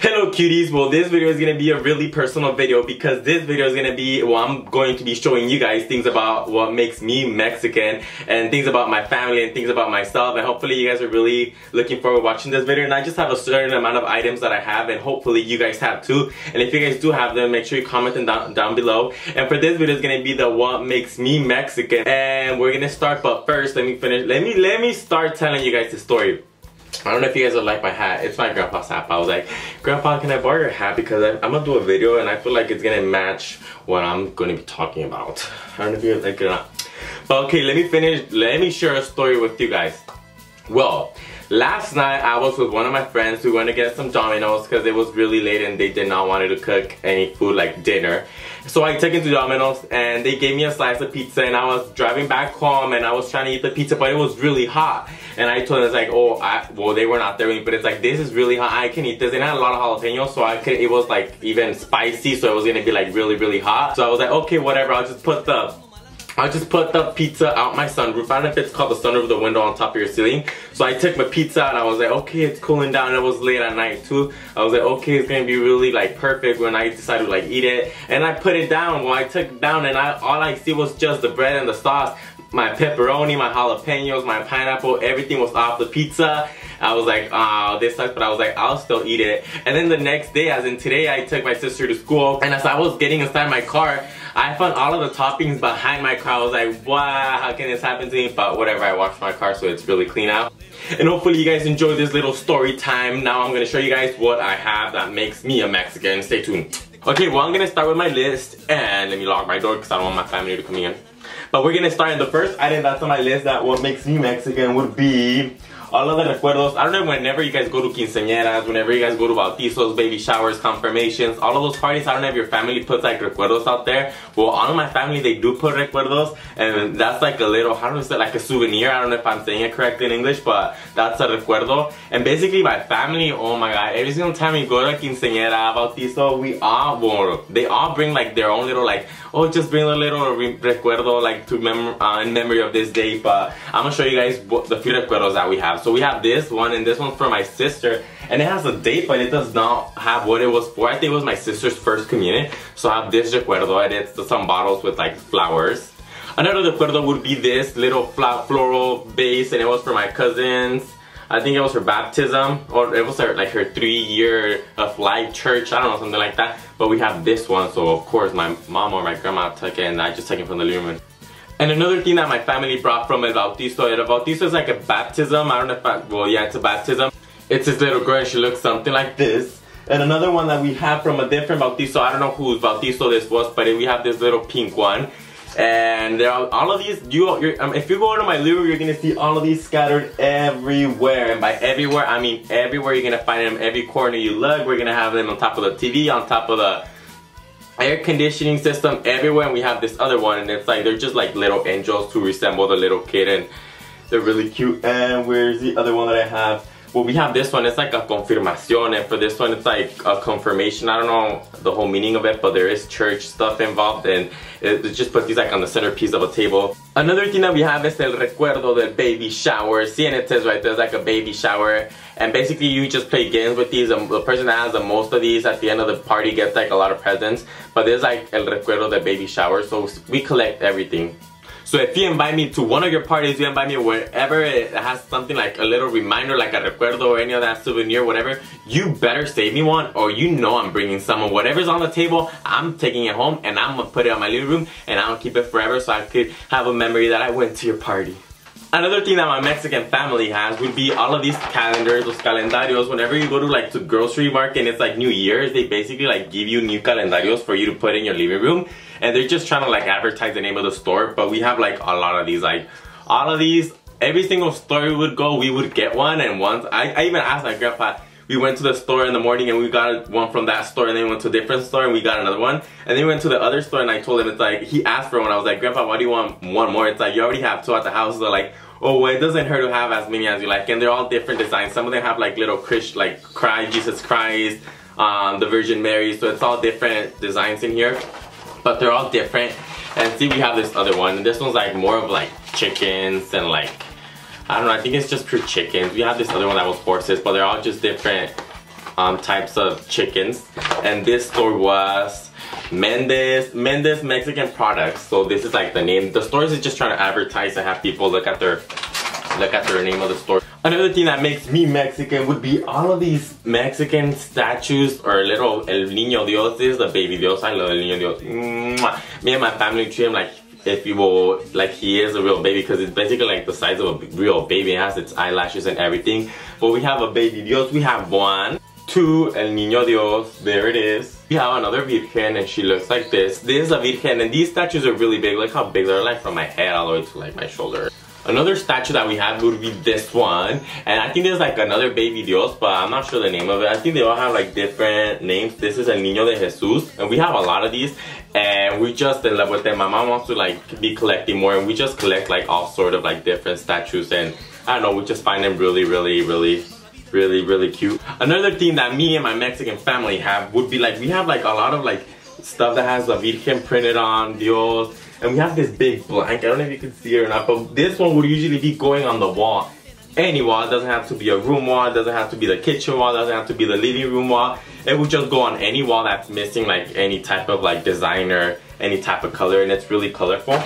Hello cuties, well this video is going to be a really personal video because this video is going to be, well I'm going to be showing you guys things about what makes me Mexican and things about my family and things about myself, and hopefully you guys are really looking forward to watching this video. And I just have a certain amount of items that I have, and hopefully you guys have too, and if you guys do have them, make sure you comment them down below. And for this video is going to be the what makes me Mexican, and we're going to start, but first let me start telling you guys the story. I don't know if you guys would like my hat. It's my grandpa's hat. I was like, Grandpa, can I borrow your hat? Because I'm gonna do a video and I feel like it's gonna match what I'm gonna be talking about. I don't know if you guys like it or not. But okay, let me share a story with you guys. Well, last night I was with one of my friends who went to get some Domino's because it was really late and they did not want to cook any food like dinner. So I took him to Domino's and they gave me a slice of pizza, and I was driving back home and I was trying to eat the pizza, but it was really hot. And I told them, it's like, oh, well they were not there with me, but it's like, this is really hot, I can eat this. And it had a lot of jalapenos, so it was like even spicy, so it was gonna be like really hot. So I was like, okay, whatever, I'll just put the pizza out my sunroof. I don't know if it's called the sunroof, the window on top of your ceiling. So I took my pizza out and I was like, okay, it's cooling down. And it was late at night too. I was like, okay, it's gonna be really like perfect when I decided to like eat it. And I put it down. Well, I took it down and all I see was just the bread and the sauce. My pepperoni, my jalapenos, my pineapple, everything was off the pizza. I was like, oh, this sucks, but I was like, I'll still eat it. And then the next day, as in today, I took my sister to school, and as I was getting inside my car, I found all of the toppings behind my car. I was like, wow, how can this happen to me? But whatever, I washed my car, so it's really clean out. And hopefully you guys enjoyed this little story time. Now I'm gonna show you guys what I have that makes me a Mexican. Stay tuned. Okay, well I'm gonna start with my list, and let me lock my door because I don't want my family to come in. But we're gonna start in the first item that's on my list that what makes me Mexican would be all of the recuerdos. I don't know, whenever you guys go to quinceañeras, whenever you guys go to bautizos, baby showers, confirmations, all of those parties, I don't know if your family puts like recuerdos out there. Well, all of my family, they do put recuerdos, and that's like a little, how do I say, like a souvenir. I don't know if I'm saying it correctly in English, but that's a recuerdo. And basically my family, oh my god, every single time we go to a quinceañera, bautizo, they all bring like their own little like, oh, just bring a little recuerdo like to in memory of this day. But I'm gonna show you guys the few recuerdos that we have. So we have this one, and this one's for my sister, and it has a date, but it does not have what it was for. I think it was my sister's first communion. So I have this recuerdo, and it's some bottles with like flowers. Another recuerdo would be this little floral vase, and it was for my cousins. I think it was her baptism, or it was like her 3-year of life church, I don't know, something like that. But we have this one, so of course my mom or my grandma took it, and I just took it from the living room. And another thing that my family brought from El Bautizo is like a baptism. I don't know if well yeah, it's a baptism. It's this little girl, she looks something like this. And another one that we have from a different Bautizo, I don't know whose Bautizo this was, but we have this little pink one. And there are all of these, if you go into my living room, you're gonna see all of these scattered everywhere. And by everywhere, I mean everywhere. You're gonna find them every corner you look. We're gonna have them on top of the TV, on top of the air conditioning system, everywhere. And we have this other one, and it's like, they're just like little angels to resemble the little kid, and they're really cute. And where's the other one that I have? Well, we have this one, it's like a confirmación, and for this one it's like a confirmation. I don't know the whole meaning of it, but there is church stuff involved, and it just puts these like on the centerpiece of a table. Another thing that we have is el recuerdo del baby shower. See, and it says right there's like a baby shower, and basically you just play games with these, and the person that has the most of these at the end of the party gets like a lot of presents. But there's like el recuerdo del baby shower, so we collect everything. So if you invite me to one of your parties, you invite me wherever it has something like a little reminder, like a recuerdo or any of that souvenir, whatever, you better save me one, or you know I'm bringing someone. Whatever's on the table, I'm taking it home, and I'm gonna put it in my living room, and I'm gonna keep it forever so I could have a memory that I went to your party. Another thing that my Mexican family has would be all of these calendars, los calendarios. Whenever you go to like to grocery market and it's like New Year's, they basically like give you new calendarios for you to put in your living room. And they're just trying to like advertise the name of the store. But we have like a lot of these, like all of these. Every single store we would go, we would get one. And once, I even asked my grandpa, we went to the store in the morning and we got one from that store, and then we went to a different store and we got another one. And then we went to the other store and I told him, it's like, he asked for one. I was like, Grandpa, why do you want one more? It's like, you already have 2 at the house. They're like, oh, well, it doesn't hurt to have as many as you like. And they're all different designs. Some of them have like little like Jesus Christ, the Virgin Mary. So it's all different designs in here, but they're all different. And see, we have this other one, and this one's like more of like chickens and like, I don't know, I think it's just pure chickens. We have this other one that was horses, but they're all just different types of chickens, and this store was Mendes Mexican Products. So this is like the name. The store is just trying to advertise and have people look at their name of the store. Another thing that makes me Mexican would be all of these Mexican statues or little El Niño Dios. This is the baby Dios. I love El Niño Dios. Mwah. Me and my family treat him like he is a real baby, because it's basically like the size of a real baby. It has its eyelashes and everything. But we have a baby Dios. We have 1, 2 El Niño Dios. There it is. We have another Virgen, and she looks like this. This is a Virgen, and these statues are really big. Look how big they're, like from my head all the way to like my shoulder. Another statue that we have would be this one, and I think there's like another baby Dios, but I'm not sure the name of it. I think they all have like different names. This is El Niño de Jesus, and we have a lot of these, and we just in love with them. My mom wants to like be collecting more, and we just collect like all sort of like different statues, and I don't know, we just find them really cute. Another thing that me and my Mexican family have would be like, we have like a lot of like stuff that has a Virgen printed on, Dios. And we have this big blanket. I don't know if you can see it or not, but this one would usually be going on the wall. Any wall. It doesn't have to be a room wall. It doesn't have to be the kitchen wall. It doesn't have to be the living room wall. It would just go on any wall that's missing like any type of like design or any type of color, and it's really colorful.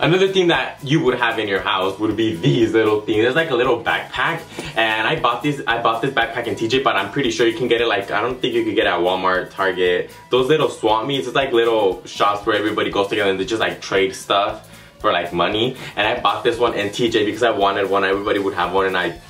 Another thing that you would have in your house would be these little things. There's like a little backpack, and I bought this backpack in TJ, but I'm pretty sure you can get it like, I don't think you could get it at Walmart, Target. Those little swap meets, it's like little shops where everybody goes together and they just like trade stuff for like money. And I bought this one in TJ because I wanted one. Everybody would have one, and I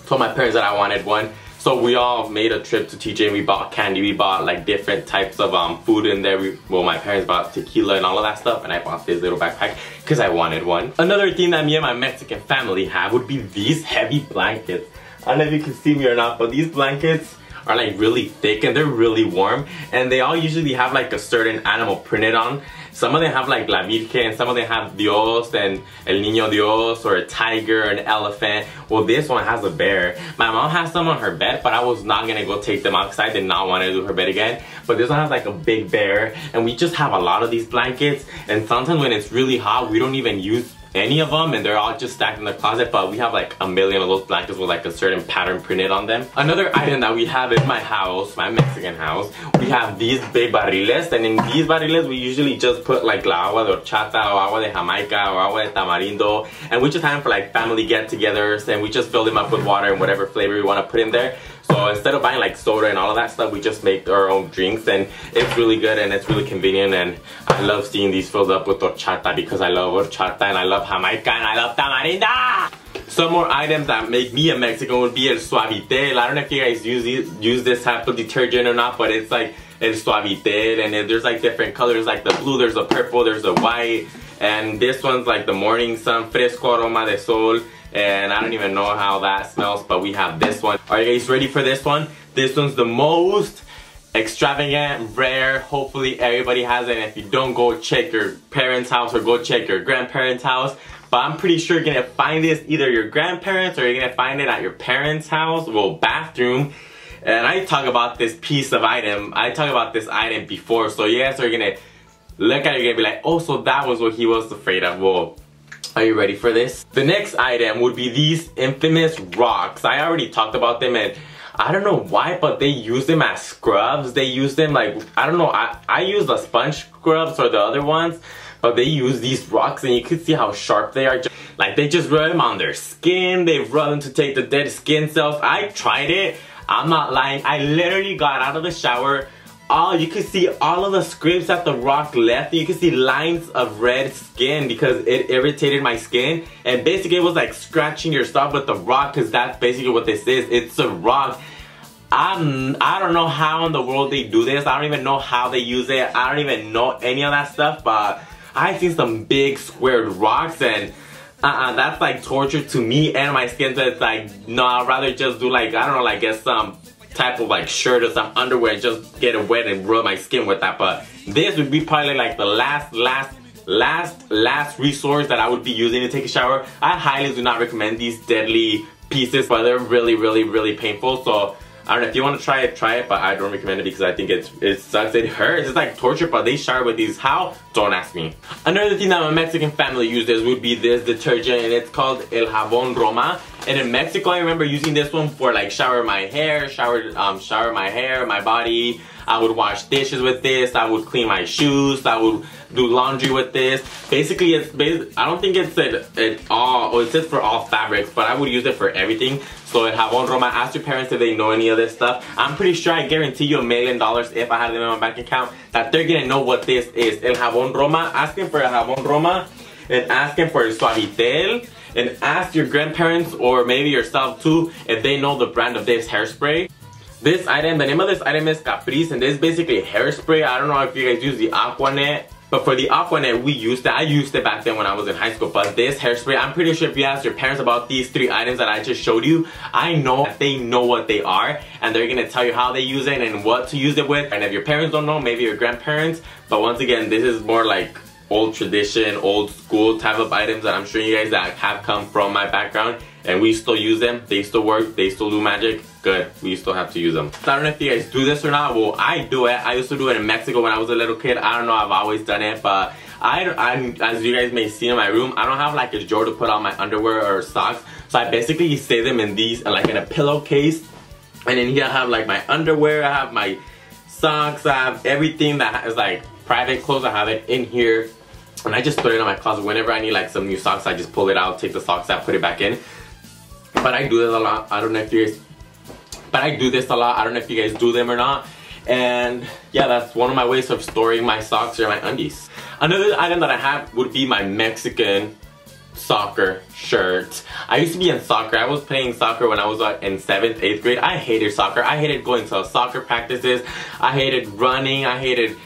told my parents that I wanted one. So we all made a trip to TJ, and we bought candy, we bought like different types of food in there. Well, my parents bought tequila and all of that stuff, and I bought this little backpack because I wanted one. Another thing that me and my Mexican family have would be these heavy blankets. I don't know if you can see me or not, but these blankets are like really thick and they're really warm, and they all usually have like a certain animal printed on. Some of them have like La Virgen, some of them have Dios and El Niño Dios, or a tiger, an elephant. Well, this one has a bear. My mom has some on her bed, but I was not gonna go take them out because I did not want to do her bed again. But this one has like a big bear, and we just have a lot of these blankets, and sometimes when it's really hot, we don't even use any of them, and they're all just stacked in the closet, but we have like a million of those blankets with like a certain pattern printed on them. Another item that we have in my house, my Mexican house, we have these big barriles, and in these barriles we usually just put like la agua de horchata or agua de Jamaica or agua de tamarindo, and we just have them for like family get-togethers, and we just fill them up with water and whatever flavor we want to put in there. So instead of buying like soda and all of that stuff, we just make our own drinks, and it's really good and it's really convenient, and I love seeing these filled up with horchata because I love horchata and I love Jamaica and I love tamarindo! Some more items that make me a Mexican would be El Suavitel. I don't know if you guys use this type of detergent or not, but it's like El Suavitel, and there's like different colors, like the blue, there's a purple, there's a white, and this one's like the Morning Sun Fresco Aroma de Sol. And I don't even know how that smells, but we have this one. Are you guys ready for this one? This one's the most extravagant, rare. Hopefully everybody has it, and if you don't, go check your parents' house or go check your grandparents' house. But I'm pretty sure you're gonna find this either your grandparents or you're gonna find it at your parents' house, well, bathroom. And I talk about this piece of item, I talked about this item before, so you guys are gonna look at it, you're gonna be like, oh, so that was what he was afraid of. Well, are you ready for this? The next item would be these infamous rocks. I already talked about them, and I don't know why, but they use them as scrubs. They use them like, I don't know, I use the sponge scrubs or the other ones, but they use these rocks, and you can see how sharp they are. Like, they just rub them on their skin. They rub them to take the dead skin cells. I tried it. I'm not lying. I literally got out of the shower. You can see all of the scrapes that the rock left. You can see lines of red skin because it irritated my skin. And basically it was like scratching your stuff with the rock, because that's basically what this is. It's a rock. I don't know how in the world they do this. I don't even know how they use it. I don't even know any of that stuff. But I've seen some big squared rocks, and that's like torture to me and my skin. So it's like, no, I'd rather just do like, I don't know, like get some type of like shirt or some underwear and just get it wet and rub my skin with that. But this would be probably like the last resource that I would be using to take a shower. I highly do not recommend these deadly pieces, but they're really painful. So I don't know, if you want to try it, but I don't recommend it because I think it sucks. It hurts. It's like torture, but they shower with these. How? Don't ask me. Another thing that my Mexican family uses would be this detergent, and it's called El Jabón Roma. And in Mexico, I remember using this one for like shower my hair, my body. I would wash dishes with this. I would clean my shoes. I would do laundry with this. Basically, I don't think it said it says for all fabrics, but I would use it for everything. So el jabón Roma, ask your parents if they know any of this stuff. I'm pretty sure, I guarantee you $1 million if I had them in my bank account, that they're gonna know what this is. El jabón Roma, ask them for el jabón Roma, and ask them for el Suavitel, and ask your grandparents or maybe yourself too if they know the brand of this hairspray. This item, the name of this item is Caprice, and this is basically hairspray. I don't know if you guys use the Aquanet, but for the Aquanet, I used it back then when I was in high school. But this hairspray, I'm pretty sure if you ask your parents about these 3 items that I just showed you, I know that they know what they are, and they're gonna tell you how they use it and what to use it with. And if your parents don't know, maybe your grandparents. But once again, this is more like old tradition, old school type of items that I'm sure you guys that have come from my background, and we still use them. They still work, they still do magic. Good, we still have to use them. So I don't know if you guys do this or not. Well, I do it. I used to do it in Mexico when I was a little kid. I don't know, I've always done it, but as you guys may see in my room, I don't have like a drawer to put all my underwear or socks. So I basically save them in these, like in a pillowcase. And in here I have like my underwear, I have my socks, I have everything that is like private clothes. I have it in here. And I just put it in my closet. Whenever I need like some new socks, I just pull it out, take the socks out, put it back in. But I do this a lot. I don't know if you guys, but I do this a lot. I don't know if you guys do them or not. And yeah, that's one of my ways of storing my socks or my undies. Another item that I have would be my Mexican soccer shirt. I used to be in soccer. I was playing soccer when I was in 7th, 8th grade. I hated soccer. I hated going to soccer practices. I hated running. I hated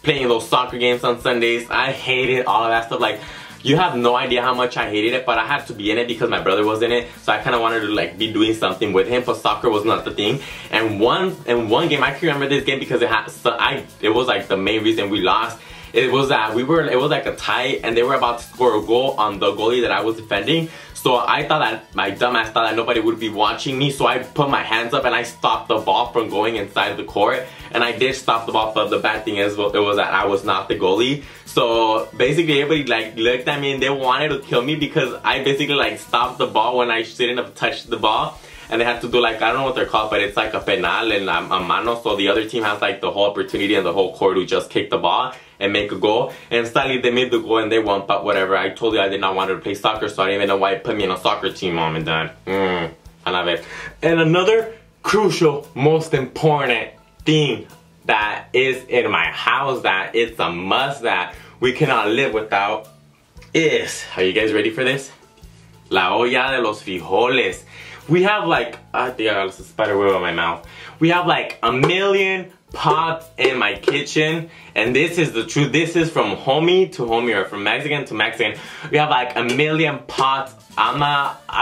playing those soccer games on Sundays. I hated all of that stuff. Like, you have no idea how much I hated it, but I had to be in it because my brother was in it, so I kind of wanted to like be doing something with him, but soccer was not the thing. And one game, I can remember this game because it was like the main reason we lost. It was that it was like a tie, and they were about to score a goal on the goalie that I was defending. So I thought that, my dumbass thought that nobody would be watching me, so I put my hands up and I stopped the ball from going inside the court. And I did stop the ball, but the bad thing is, it was that I was not the goalie. So basically everybody like looked at me and they wanted to kill me because I basically like stopped the ball when I shouldn't have touched the ball. And they had to do like, I don't know what they're called, but it's like a penal and a mano. So the other team has like the whole opportunity and the whole court to just kick the ball and make a goal. And sadly they made the goal and they won, but whatever. I told you I did not want to play soccer, so I didn't even know why it put me in a soccer team, mom and dad. I love it. And another crucial, most important thing that is in my house, that it's a must, that we cannot live without, is, are you guys ready for this? La olla de los frijoles. We have like, I think I got a spider web on my mouth. We have like 1 million pots in my kitchen, and this is the truth. This is from homie to homie, or from Mexican to Mexican. We have like 1 million pots. I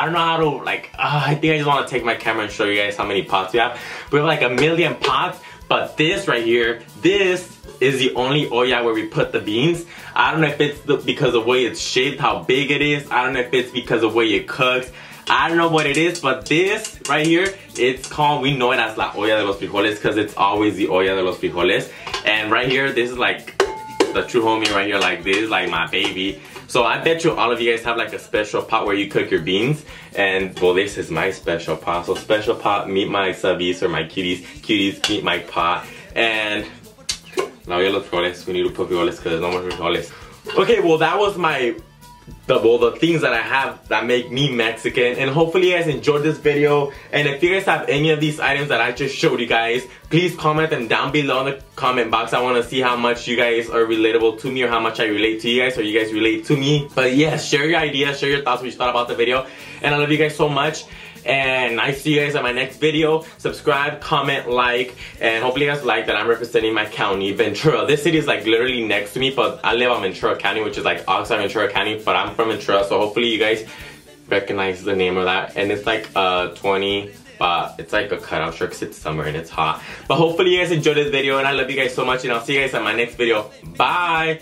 don't know how to like, I think I just want to take my camera and show you guys how many pots we have. We have like 1 million pots, but this right here, this is the only olla where we put the beans. I don't know if it's because of the way it's shaped, how big it is. I don't know if it's because of the way it cooks. I don't know what it is, but this right here, it's called, we know it as la olla de los frijoles because it's always the olla de los frijoles. And right here, this is like the true homie right here, like this is like my baby. So I bet you all of you guys have like a special pot where you cook your beans. And well, this is my special pot. So special pot, meet my subbies or my cuties. Cuties, meet my pot. And la olla de los frijoles, we need to put frijoles because there's no more frijoles. Okay, well that was the things that I have that make me Mexican, and hopefully you guys enjoyed this video. And if you guys have any of these items that I just showed you guys, please comment them down below in the comment box. I want to see how much you guys are relatable to me, or how much I relate to you guys, or you guys relate to me. But yeah, share your ideas, share your thoughts, what you thought about the video, and I love you guys so much. And I see you guys in my next video. Subscribe, comment, like, and hopefully you guys like that I'm representing my county, Ventura. This city is like literally next to me, but I live on Ventura County, which is like Oxnard, Ventura County, but I'm from Ventura, so hopefully you guys recognize the name of that. And it's like 20, but it's like a cutout shirt because it's summer and it's hot. But hopefully you guys enjoyed this video, and I love you guys so much, and I'll see you guys in my next video. Bye!